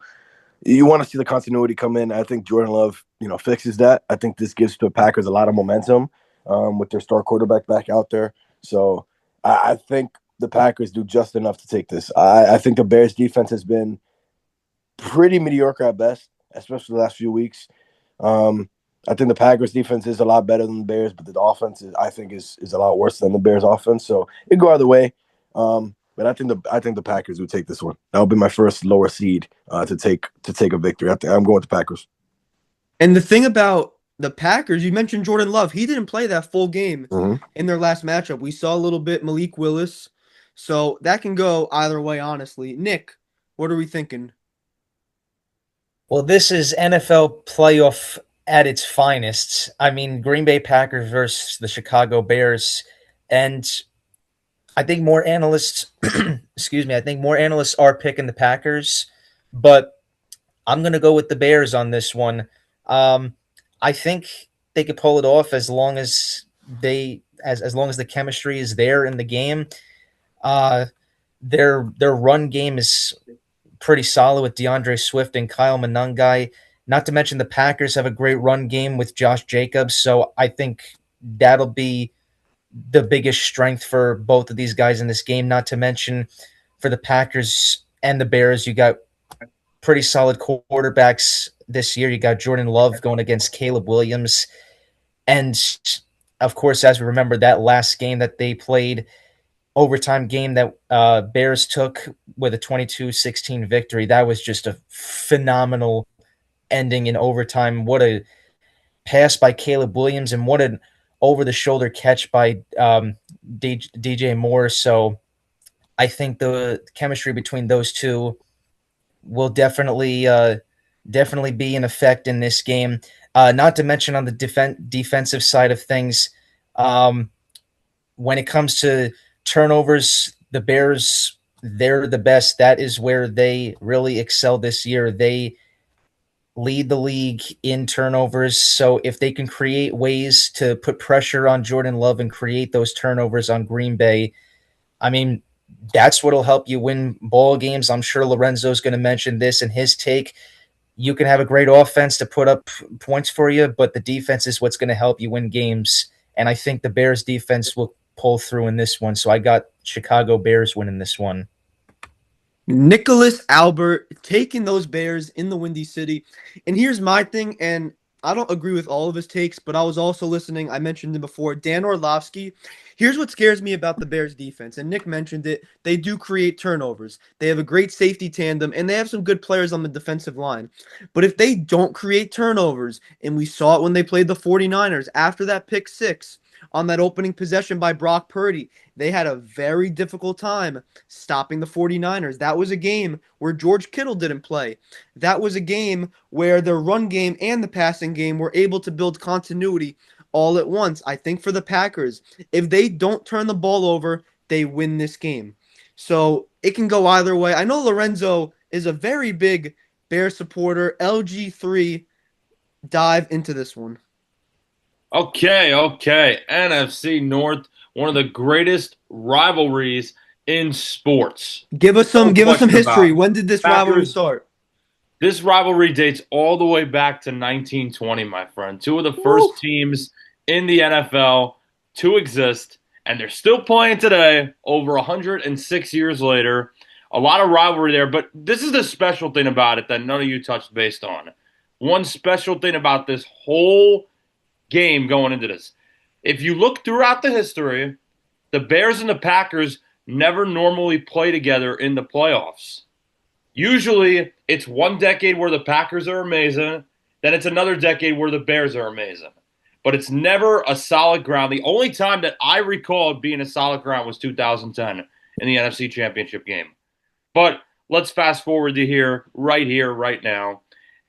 you want to see the continuity come in. I think Jordan Love, fixes that. I think this gives the Packers a lot of momentum with their star quarterback back out there. So I think the Packers do just enough to take this. I think the Bears defense has been pretty mediocre at best, especially the last few weeks. I think the Packers defense is a lot better than the Bears, but the offense I think is a lot worse than the Bears offense. So it can go either way. But I think the Packers would take this one. That would be my first lower seed to take a victory. I'm going with the Packers. And the thing about the Packers, you mentioned Jordan Love. He didn't play that full game Mm-hmm. in their last matchup. We saw a little bit Malik Willis. So that can go either way, honestly. Nick, what are we thinking? Well, this is NFL playoff at its finest. I mean, Green Bay Packers versus the Chicago Bears. And I think more analysts, excuse me, I think more analysts are picking the Packers, but I'm going to go with the Bears on this one. I think they could pull it off as long as as long as the chemistry is there in the game. Uh, their run game is pretty solid with DeAndre Swift and Kyle Monangai. Not to mention the Packers have a great run game with Josh Jacobs, so I think that'll be the biggest strength for both of these guys in this game. Not to mention for the Packers and the Bears, you got pretty solid quarterbacks this year. You got Jordan Love going against Caleb Williams. And of course, as we remember, that last game that they played, overtime game that Bears took with a 22-16 victory, that was just a phenomenal ending in overtime. What a pass by Caleb Williams and what an over-the-shoulder catch by DJ Moore. So I think the chemistry between those two will definitely be in effect in this game. Not to mention on the defensive side of things, when it comes to turnovers, the Bears, they're the best. That is where they really excel this year. They lead the league in turnovers. So if they can create ways to put pressure on Jordan Love and create those turnovers on Green Bay, I mean, that's what'll help you win ball games. I'm sure Lorenzo's going to mention this in his take. You can have a great offense to put up points for you, but the defense is what's going to help you win games. And I think the Bears defense will pull through in this one. So I got Chicago Bears winning this one. Nicholas Albert taking those Bears in the Windy City. And here's my thing, and I don't agree with all of his takes, but I was also listening. I mentioned him before, Dan Orlovsky. Here's what scares me about the Bears defense, and Nick mentioned it. They do create turnovers. They have a great safety tandem, and they have some good players on the defensive line. But if they don't create turnovers, and we saw it when they played the 49ers after that pick six on that opening possession by Brock Purdy, they had a very difficult time stopping the 49ers. That was a game where George Kittle didn't play. That was a game where their run game and the passing game were able to build continuity all at once. I think for the Packers, if they don't turn the ball over, they win this game. So it can go either way. I know Lorenzo is a very big Bear supporter. LG3, dive into this one. Okay. NFC North, one of the greatest rivalries in sports. Give us No some question about history. it. When did this rivalry Packers start? This rivalry dates all the way back to 1920, my friend. Two of the Woo. first teams in the NFL to exist, and they're still playing today, over 106 years later. A lot of rivalry there, but this is the special thing about it that none of you touched based on. One special thing about this whole game going into this. If you look throughout the history, the Bears and the Packers never normally play together in the playoffs. Usually, it's one decade where the Packers are amazing, then it's another decade where the Bears are amazing. But it's never a solid ground. The only time that I recall being a solid ground was 2010 in the NFC Championship game. But let's fast forward to here, right now.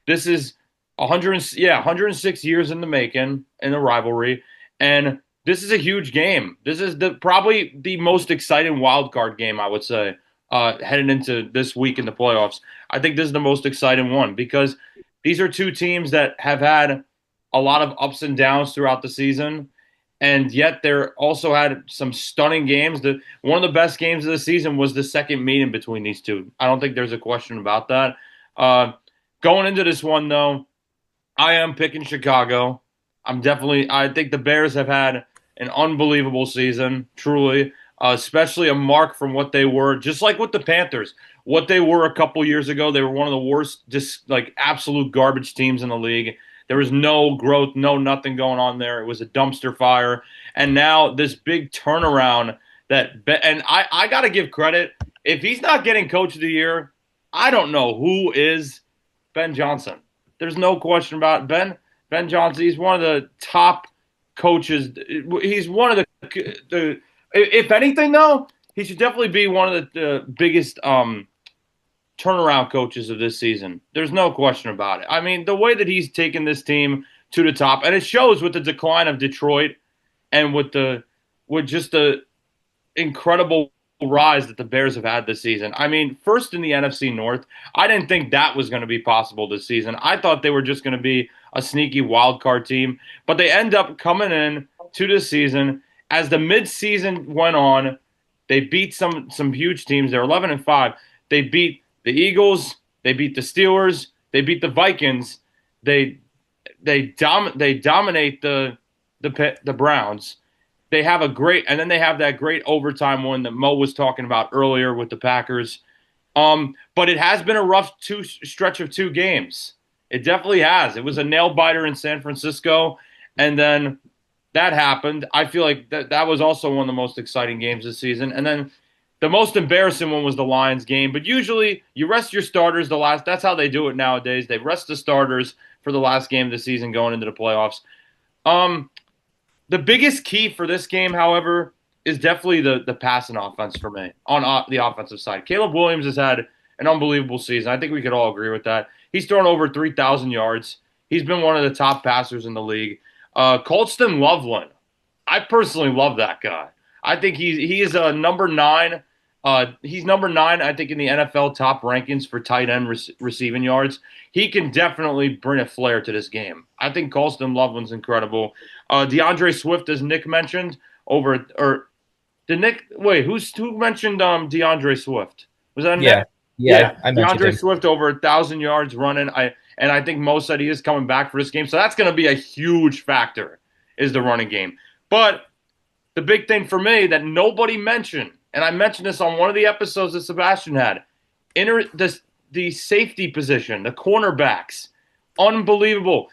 This is 106 years in the making in the rivalry, and this is a huge game. This is probably the most exciting wild card game, I would say, heading into this week in the playoffs. I think this is the most exciting one because these are two teams that have had a lot of ups and downs throughout the season, and yet they're also had some stunning games. One of the best games of the season was the second meeting between these two. I don't think there's a question about that. Uh, Going into this one, though, I am picking Chicago. I think the Bears have had an unbelievable season, truly, especially a mark from what they were, just like with the Panthers. What they were a couple years ago, they were one of the worst, just like absolute garbage teams in the league. There was no growth, no nothing going on there. It was a dumpster fire. And now this big turnaround and I got to give credit. If he's not getting coach of the year, I don't know who is. Ben Johnson. There's no question about it. Ben Johnson. He's one of the top coaches. He's one of the if anything though, he should definitely be one of the biggest turnaround coaches of this season. There's no question about it. I mean, the way that he's taken this team to the top, and it shows with the decline of Detroit and with just the incredible rise that the Bears have had this season. I mean, first in the NFC North, I didn't think that was going to be possible this season. I thought they were just going to be a sneaky wild card team, but they end up coming in to this season. As the midseason went on, they beat some huge teams. They're 11-5. They beat the Eagles. They beat the Steelers. They beat the Vikings. They dominate the Browns. They have and then they have that great overtime one that Mo was talking about earlier with the Packers. But it has been a rough stretch of 2 games. It definitely has. It was a nail biter in San Francisco, and then that happened. I feel like that was also one of the most exciting games this season. And then the most embarrassing one was the Lions game. But usually you rest your starters that's how they do it nowadays. They rest the starters for the last game of the season going into the playoffs. The biggest key for this game, however, is definitely the passing offense for me on the offensive side. Caleb Williams has had an unbelievable season. I think we could all agree with that. He's thrown over 3,000 yards. He's been one of the top passers in the league. Colston Loveland, I personally love that guy. I think he is a number 9. He's number 9, I think, in the NFL top rankings for tight end receiving yards. He can definitely bring a flair to this game. I think Colston Loveland's incredible. DeAndre Swift, as Nick mentioned, who mentioned DeAndre Swift? Was that Nick? Yeah, I mentioned DeAndre him. Swift over 1,000 yards running. I think Mo said he is coming back for this game. So that's going to be a huge factor, is the running game. But the big thing for me that nobody mentioned, and I mentioned this on one of the episodes that Sebastian had, the safety position, the cornerbacks, unbelievable.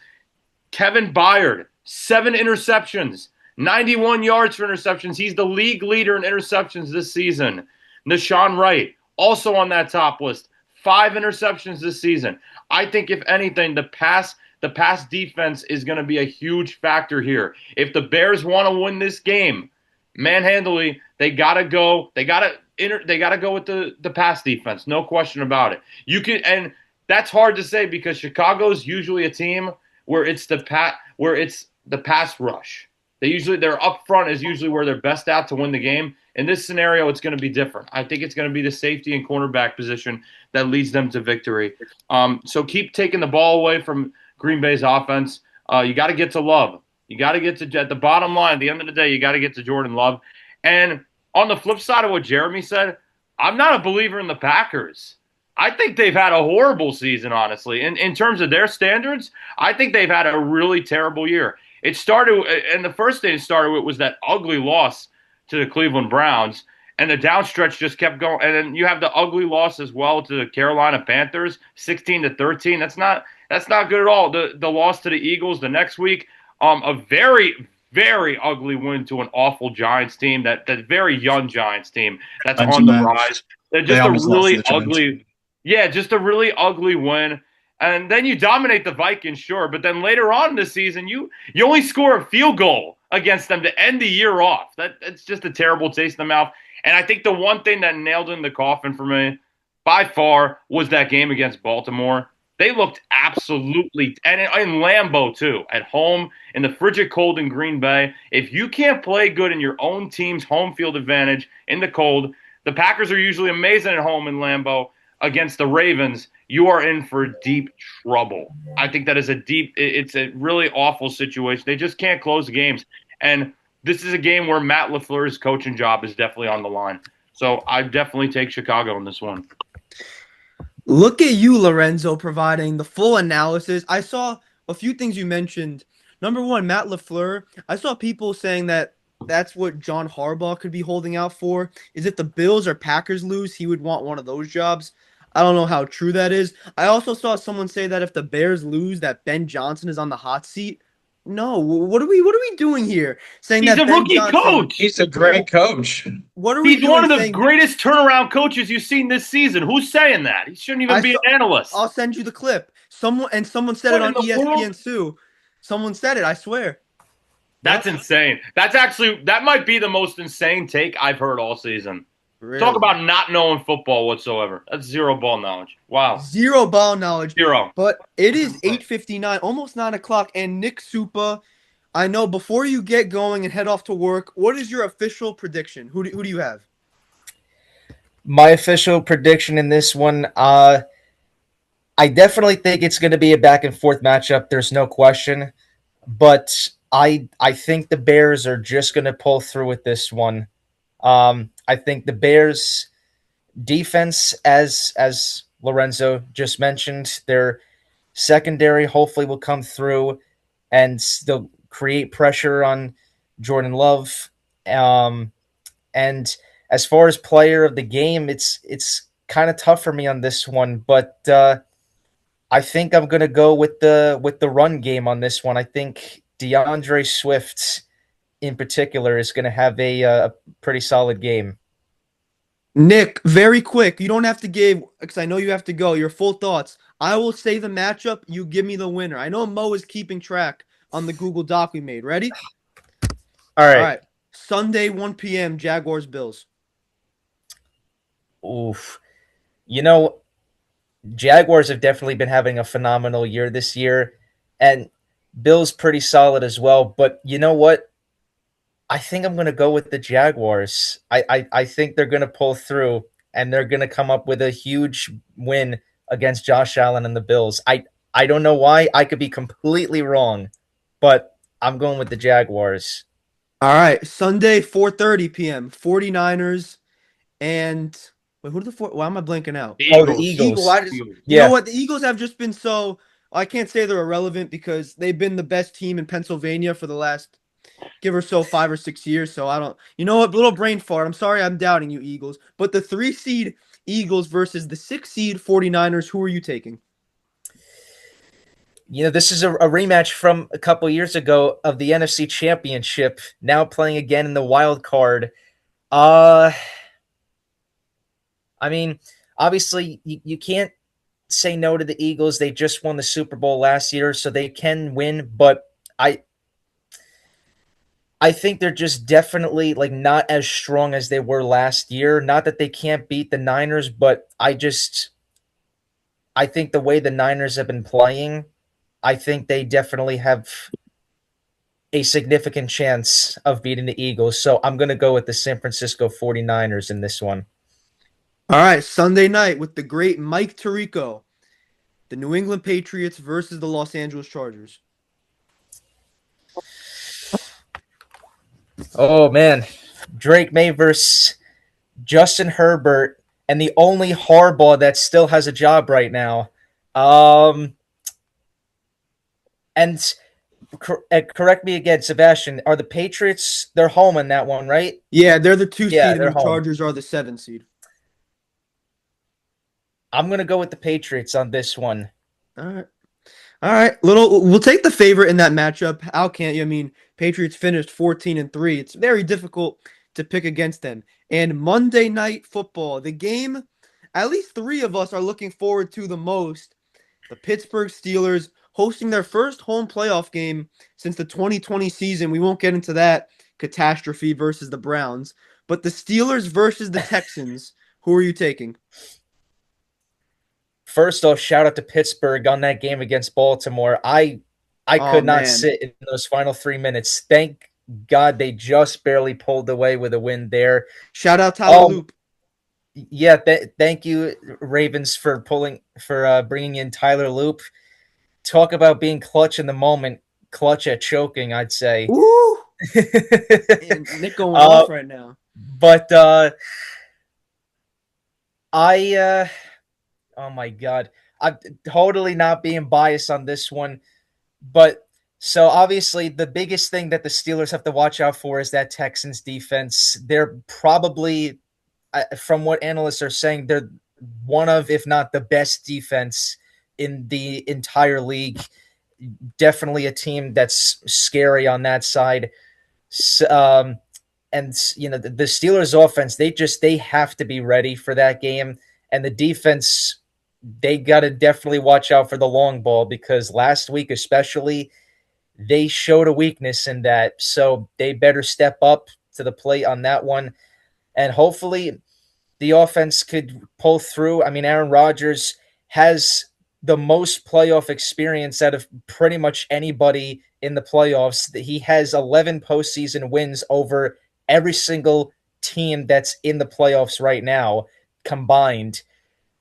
Kevin Byard, 7 interceptions, 91 yards for interceptions. He's the league leader in interceptions this season. Nashawn Wright, also on that top list, 5 interceptions this season. I think if anything, the pass defense is going to be a huge factor here. If the Bears want to win this game, manhandily, they gotta go. They gotta go with the pass defense. No question about it. And that's hard to say because Chicago's usually a team where it's the pass rush. Their up front is usually where they're best at to win the game. In this scenario, it's going to be different. I think it's going to be the safety and cornerback position that leads them to victory. So keep taking the ball away from Green Bay's offense. You got to get to Love. You got to get to, at the bottom line, at the end of the day, you got to get to Jordan Love. And on the flip side of what Jeremy said, I'm not a believer in the Packers. I think they've had a horrible season, honestly. In terms of their standards, I think they've had a really terrible year. It started, and the first thing it started with was that ugly loss to the Cleveland Browns, and the downstretch just kept going. And then you have the ugly loss as well to the Carolina Panthers, 16-13. That's not good at all. The loss to the Eagles the next week, a very very ugly win to an awful Giants team, that very young Giants team that's on Mentioned the that. rise. They're They just a almost lost to really the Giants. ugly, yeah, just a really ugly win. And then you dominate the Vikings, sure, but then later on in the season, you only score a field goal against them to end the year off. That's just a terrible taste in the mouth. And I think the one thing that nailed in the coffin for me, by far, was that game against Baltimore. They looked absolutely, and in Lambeau too, at home in the frigid cold in Green Bay. If you can't play good in your own team's home field advantage in the cold, the Packers are usually amazing at home in Lambeau against the Ravens. You are in for deep trouble. I think that is it's a really awful situation. They just can't close the games. And this is a game where Matt LaFleur's coaching job is definitely on the line. So I definitely take Chicago in this one. Look at you, Lorenzo, providing the full analysis. I saw a few things you mentioned. Number one, Matt LaFleur. I saw people saying that that's what John Harbaugh could be holding out for. Is if the Bills or Packers lose, he would want one of those jobs. I don't know how true that is. I also saw someone say that if the Bears lose, that Ben Johnson is on the hot seat. No, what are we doing here? Saying He's that a Ben rookie Johnson. coach. He's a great coach. What are we He's one doing of the saying greatest turnaround coaches you've seen this season. Who's saying that? He shouldn't even I be saw, an analyst. I'll send you the clip. Someone said it What in on the ESPN world? too. Someone said it, I swear. That's Yep. insane. That might be the most insane take I've heard all season. Talk Really. about not knowing football whatsoever. That's zero ball knowledge. Wow. Zero ball knowledge. Zero. But it is 8:59, almost 9 o'clock. And Nick Supa, I know before you get going and head off to work, what is your official prediction? Who do you have? My official prediction in this one, I definitely think it's going to be a back and forth matchup. There's no question, but I think the Bears are just going to pull through with this one. I think the Bears defense, as Lorenzo just mentioned, their secondary hopefully will come through and they'll create pressure on Jordan Love. And as far as player of the game, it's kind of tough for me on this one, but I think I'm gonna go with the run game on this one. I think DeAndre Swift in particular is gonna have a pretty solid game. Nick, very quick. You don't have to give, because I know you have to go, your full thoughts. I will say the matchup. You give me the winner. I know Mo is keeping track on the Google Doc we made. Ready? All All right. right. Sunday, 1 p.m., Jaguars, Bills. Oof. You know, Jaguars have definitely been having a phenomenal year this year, and Bills pretty solid as well. But you know what? I think I'm going to go with the Jaguars. I think they're going to pull through and they're going to come up with a huge win against Josh Allen and the Bills. I don't know why. I could be completely wrong, but I'm going with the Jaguars. All right. Sunday, 4:30 p.m., 49ers and wait, who are the four? Why am I blanking out? The Oh, the Eagles. Eagle. Eagles. Eagles. You know Yeah. what? The Eagles have just been so. I can't say they're irrelevant because they've been the best team in Pennsylvania for the last, give or so, 5 or 6 years. So I don't. You know what? Little brain fart. I'm sorry, I'm doubting you, Eagles. But the 3 seed Eagles versus the 6 seed 49ers. Who are you taking? You know, this is a rematch from a couple years ago of the NFC Championship, now playing again in the wild card. Uh, I mean, obviously, you can't say no to the Eagles. They just won the Super Bowl last year, so they can win. But I think they're just definitely like not as strong as they were last year. Not that they can't beat the Niners, but I think the way the Niners have been playing, I think they definitely have a significant chance of beating the Eagles. So I'm going to go with the San Francisco 49ers in this one. All right, Sunday night with the great Mike Tirico, the New England Patriots versus the Los Angeles Chargers. Oh man, Drake May versus Justin Herbert. and the only Harbaugh that still has a job right now. And correct me again, Sebastian. Are the Patriots? They're home in that one, right? Yeah, they're the 2 Yeah, seed and they're the home. Chargers are the 7 seed. I'm gonna go with the Patriots on this one. All right. All right. We'll take the favorite in that matchup. How can't you? I mean, Patriots finished 14-3. It's very difficult to pick against them. And Monday Night Football, the game at least 3 of us are looking forward to the most. The Pittsburgh Steelers hosting their first home playoff game since the 2020 season. We won't get into that catastrophe versus the Browns, but the Steelers versus the Texans. Who are you taking? First off, shout out to Pittsburgh on that game against Baltimore. I Oh could not man. sit in those final 3 minutes. Thank God they just barely pulled away with a win there. Shout out Tyler Oh Loop. yeah, thank you Ravens for bringing in Tyler Loop. Talk about being clutch in the moment, clutch at choking, I'd say. Woo! And Nick going uh, off right now. but I oh my God, I'm totally not being biased on this one. But so obviously, the biggest thing that the Steelers have to watch out for is that Texans defense. They're probably, from what analysts are saying, they're one of, if not the best defense in the entire league. Definitely a team that's scary on that side. And the Steelers offense, they have to be ready for that game, and the defense, they got to definitely watch out for the long ball, because last week especially they showed a weakness in that, so they better step up to the plate on that one, and hopefully the offense could pull through. I mean, Aaron Rodgers has the most playoff experience out of pretty much anybody in the playoffs. He has 11 postseason wins over every single team that's in the playoffs right now combined.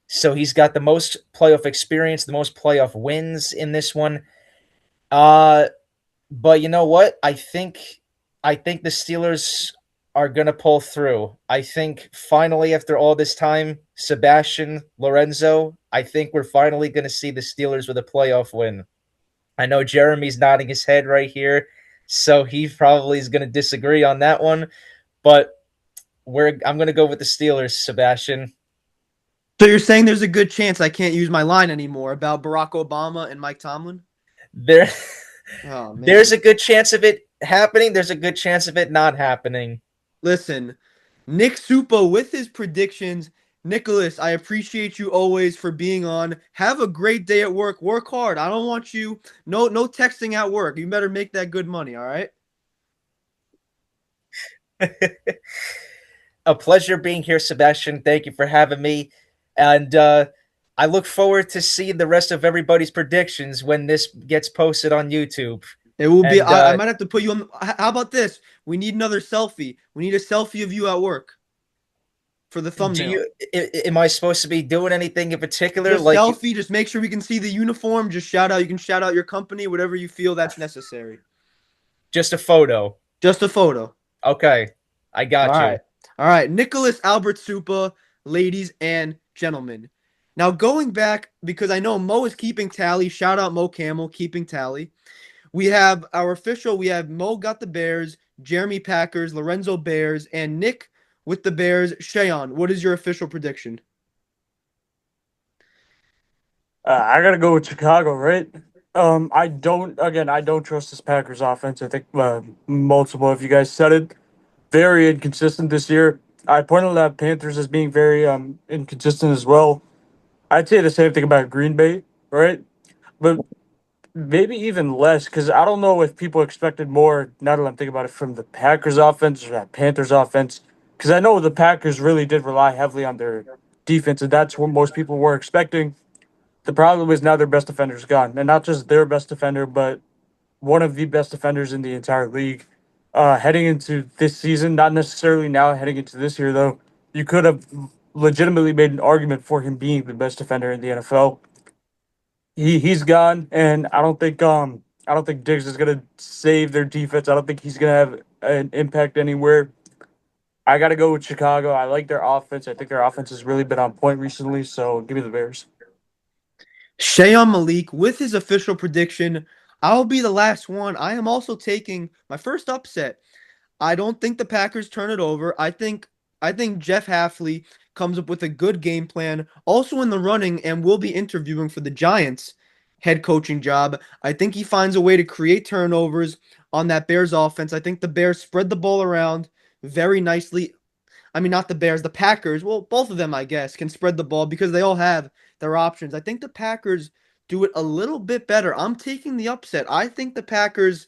So he's got the most playoff experience, the most playoff wins in this one. Uh, but you know what? I think the Steelers are going to pull through. I think finally, after all this time, Sebastian, Lorenzo, I think we're finally going to see the Steelers with a playoff win. I know Jeremy's nodding his head right here, so he probably is going to disagree on that one, but I'm going to go with the Steelers, Sebastian. So you're saying there's a good chance I can't use my line anymore about Barack Obama and Mike Tomlin? There Oh there's man. a good chance of it happening, there's a good chance of it not happening. Listen, Nick Supa with his predictions. Nicholas, I appreciate you always for being on. Have a great day at work. Work hard. I don't want you no texting at work. You better make that good money, all right? A pleasure being here, Sebastian. Thank you for having me. And I look forward to seeing the rest of everybody's predictions when this gets posted on YouTube. It will be And I might have to put you on. How about this? We need another selfie. We need a selfie of you at work for the do thumbnail. you am I supposed to be doing anything in particular? Just Like selfie, just make sure we can see the uniform. Just shout out. You can shout out your company, whatever you feel that's necessary. just a photo? Just a photo. Okay, I All got you. right. All right. Nicholas Albert Supa, ladies and gentlemen. Now going back, because I know Mo is keeping tally. Shout out Mo Camel, keeping tally. We have our official. We have Mo got the Bears, Jeremy Packers, Lorenzo Bears, and Nick with the Bears. Shayan, what is your official prediction? I gotta go with Chicago, right? I don't trust this Packers offense. I think multiple of you guys said it. Very inconsistent this year. I pointed out Panthers as being very inconsistent as well. I'd say the same thing about Green Bay, right? But maybe even less, because I don't know if people expected more, now that I'm thinking about it, from the Packers offense or that Panthers offense. Because I know the Packers really did rely heavily on their defense, and that's what most people were expecting. The problem is now their best defender is gone. And not just their best defender, but one of the best defenders in the entire league. Heading into this season, not necessarily now heading into this year, though, you could have legitimately made an argument for him being the best defender in the NFL. He's gone, and I don't think Diggs is gonna save their defense. I don't think he's gonna have an impact anywhere. I got to go with Chicago. I like their offense. I think their offense has really been on point recently, so give me the Bears. Shayan Malik with his official prediction. I'll be the last one. I am also taking my first upset. I don't think the Packers turn it over. I think Jeff Hafley comes up with a good game plan, also in the running, and will be interviewing for the Giants head coaching job. I think he finds a way to create turnovers on that Bears offense. I think the Bears spread the ball around very nicely. I mean, not the Bears, the Packers. Well, both of them, I guess, can spread the ball because they all have their options. I think the Packers do it a little bit better. I'm taking the upset. I think the Packers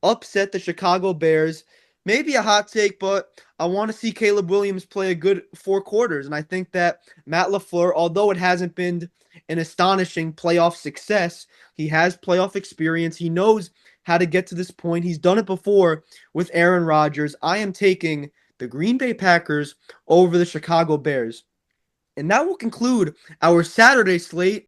upset the Chicago Bears. Maybe a hot take, but I want to see Caleb Williams play a good 4 quarters. And I think that Matt LaFleur, although it hasn't been an astonishing playoff success, he has playoff experience. He knows how to get to this point. He's done it before with Aaron Rodgers. I am taking the Green Bay Packers over the Chicago Bears. And that will conclude our Saturday slate.